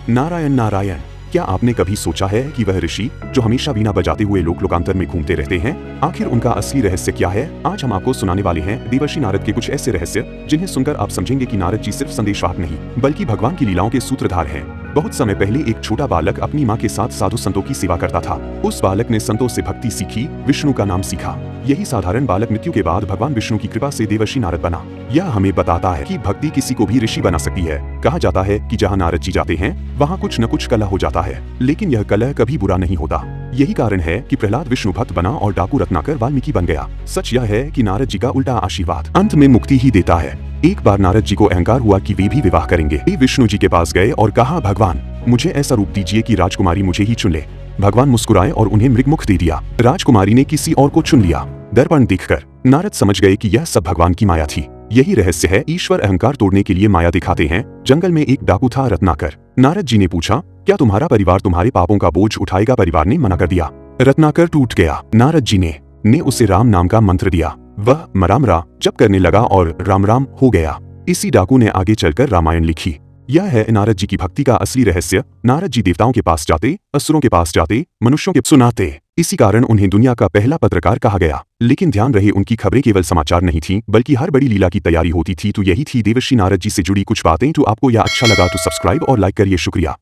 नारायण नारायण। क्या आपने कभी सोचा है कि वह ऋषि जो हमेशा वीणा बजाते हुए लोक लोकांतर में घूमते रहते हैं, आखिर उनका असली रहस्य क्या है? आज हम आपको सुनाने वाले हैं देवर्षि नारद के कुछ ऐसे रहस्य जिन्हें सुनकर आप समझेंगे कि नारद जी सिर्फ संदेशवाहक नहीं बल्कि भगवान की लीलाओं के सूत्रधार हैं। बहुत समय पहले एक छोटा बालक अपनी माँ के साथ साधु संतों की सेवा करता था। उस बालक ने संतों से भक्ति सीखी, विष्णु का नाम सीखा। यही साधारण बालक मृत्यु के बाद भगवान विष्णु की कृपा से देवर्षि नारद बना। यह हमें बताता है कि भक्ति किसी को भी ऋषि बना सकती है। कहा जाता है कि जहाँ नारद जी जाते हैं वहाँ कुछ न कुछ कलह हो जाता है, लेकिन यह कलह कभी बुरा नहीं होता। यही कारण है कि प्रहलाद विष्णु भक्त बना और डाकू रत्नाकर वाल्मीकि बन गया। सच यह है कि नारद जी का उल्टा आशीर्वाद अंत में मुक्ति ही देता है। एक बार नारद जी को अहंकार हुआ कि वे भी विवाह करेंगे। वे विष्णु जी के पास गए और कहा, भगवान मुझे ऐसा रूप दीजिए कि राजकुमारी मुझे ही चुन ले। भगवान मुस्कुराए और उन्हें मृगमुख दे दिया। राजकुमारी ने किसी और को चुन लिया। दर्पण देखकर नारद समझ गए कि यह सब भगवान की माया थी। यही रहस्य है, ईश्वर अहंकार तोड़ने के लिए माया दिखाते हैं। जंगल में एक डाकू था रत्नाकर। नारद जी ने पूछा, क्या तुम्हारा परिवार तुम्हारे पापों का बोझ उठाएगा? परिवार ने मना कर दिया। रत्नाकर टूट गया। नारद जी ने उसे राम नाम का मंत्र दिया। वह मरामरा जप करने लगा और राम राम हो गया। इसी डाकू ने आगे चलकर रामायण लिखी। यह है नारद जी की भक्ति का असली रहस्य। नारद जी देवताओं के पास जाते, असुरों के पास जाते, मनुष्यों के सुनाते। इसी कारण उन्हें दुनिया का पहला पत्रकार कहा गया। लेकिन ध्यान रहे, उनकी खबरें केवल समाचार नहीं थी बल्कि हर बड़ी लीला की तैयारी होती थी। तो यही थी देवर्षि नारद जी से जुड़ी कुछ बातें। तो आपको यह अच्छा लगा तो सब्सक्राइब और लाइक करिए। शुक्रिया।